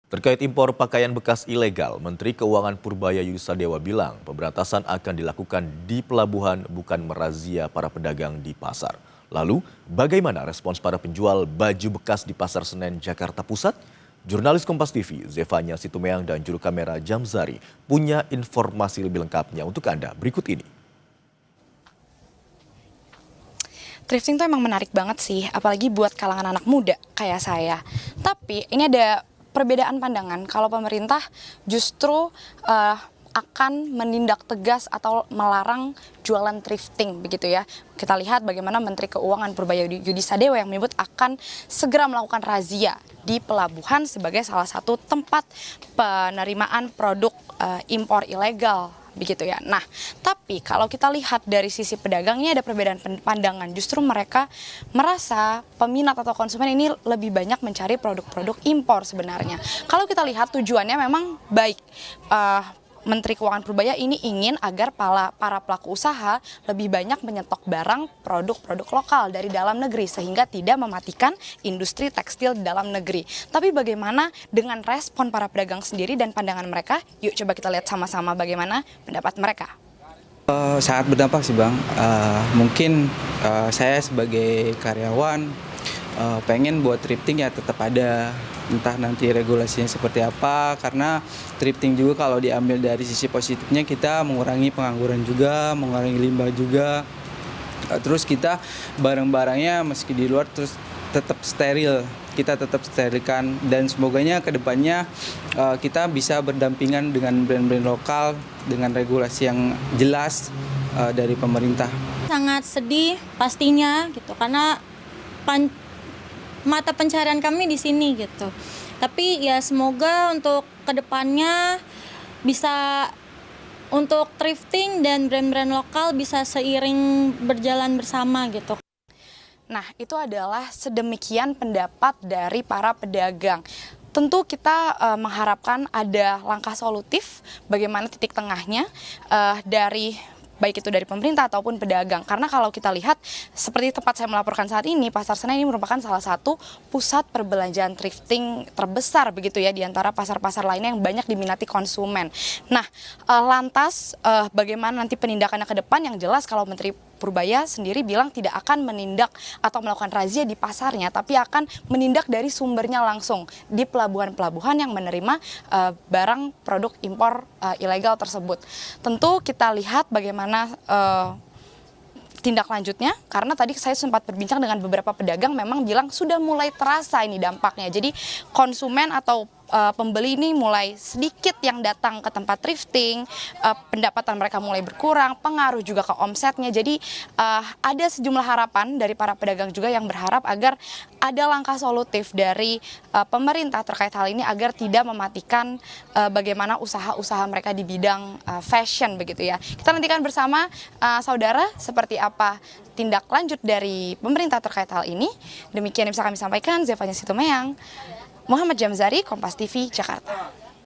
Terkait impor pakaian bekas ilegal, Menteri Keuangan Purbaya Yudisadewa bilang pemberantasan akan dilakukan di pelabuhan bukan merazia para pedagang di pasar. Lalu, bagaimana respons para penjual baju bekas di Pasar Senen, Jakarta Pusat? Jurnalis Kompas TV, Zevanya Situmeang dan juru kamera Jamzari punya informasi lebih lengkapnya untuk Anda berikut ini. Thrifting tuh emang menarik banget sih, apalagi buat kalangan anak muda kayak saya. Tapi ini ada perbedaan pandangan kalau pemerintah justru akan menindak tegas atau melarang jualan thrifting begitu ya. Kita lihat bagaimana Menteri Keuangan Purbaya Yudisadewa yang menyebut akan segera melakukan razia di pelabuhan sebagai salah satu tempat penerimaan produk impor ilegal begitu ya. Nah, tapi kalau kita lihat dari sisi pedagangnya ada perbedaan pandangan. Justru mereka merasa peminat atau konsumen ini lebih banyak mencari produk-produk impor sebenarnya. Kalau kita lihat tujuannya memang baik. Menteri Keuangan Purbaya ini ingin agar para pelaku usaha lebih banyak menyetok barang produk-produk lokal dari dalam negeri sehingga tidak mematikan industri tekstil di dalam negeri. Tapi bagaimana dengan respon para pedagang sendiri dan pandangan mereka? Yuk coba kita lihat sama-sama bagaimana pendapat mereka. Sangat berdampak sih Bang. Mungkin saya sebagai karyawan pengen buat thrifting ya tetap ada, entah nanti regulasinya seperti apa, karena thrifting juga kalau diambil dari sisi positifnya kita mengurangi pengangguran juga, mengurangi limbah juga, terus kita barang-barangnya meski di luar terus tetap steril, kita tetap sterilkan, dan semoganya kedepannya kita bisa berdampingan dengan brand-brand lokal dengan regulasi yang jelas dari pemerintah. Sangat sedih pastinya gitu, karena mata pencarian kami di sini gitu. Tapi ya semoga untuk kedepannya bisa untuk thrifting dan brand-brand lokal bisa seiring berjalan bersama gitu. Nah, itu adalah sedemikian pendapat dari para pedagang. Tentu kita mengharapkan ada langkah solutif bagaimana titik tengahnya dari baik itu dari pemerintah ataupun pedagang. Karena kalau kita lihat seperti tempat saya melaporkan saat ini, Pasar Senen ini merupakan salah satu pusat perbelanjaan thrifting terbesar begitu ya di antara pasar-pasar lainnya yang banyak diminati konsumen. Nah, lantas bagaimana nanti penindakannya ke depan? Yang jelas kalau Menteri Purbaya sendiri bilang tidak akan menindak atau melakukan razia di pasarnya, tapi akan menindak dari sumbernya langsung di pelabuhan-pelabuhan yang menerima barang produk impor ilegal tersebut. Tentu kita lihat bagaimana tindak lanjutnya, karena tadi saya sempat berbincang dengan beberapa pedagang memang bilang sudah mulai terasa ini dampaknya. Jadi konsumen atau pembeli ini mulai sedikit yang datang ke tempat thrifting, pendapatan mereka mulai berkurang, pengaruh juga ke omsetnya. Jadi ada sejumlah harapan dari para pedagang juga yang berharap agar ada langkah solutif dari pemerintah terkait hal ini agar tidak mematikan bagaimana usaha-usaha mereka di bidang fashion begitu ya. Kita nantikan bersama saudara seperti apa tindak lanjut dari pemerintah terkait hal ini. Demikian yang bisa kami sampaikan, Zevanya Situmeang, Muhammad Jamzari, Kompas TV, Jakarta.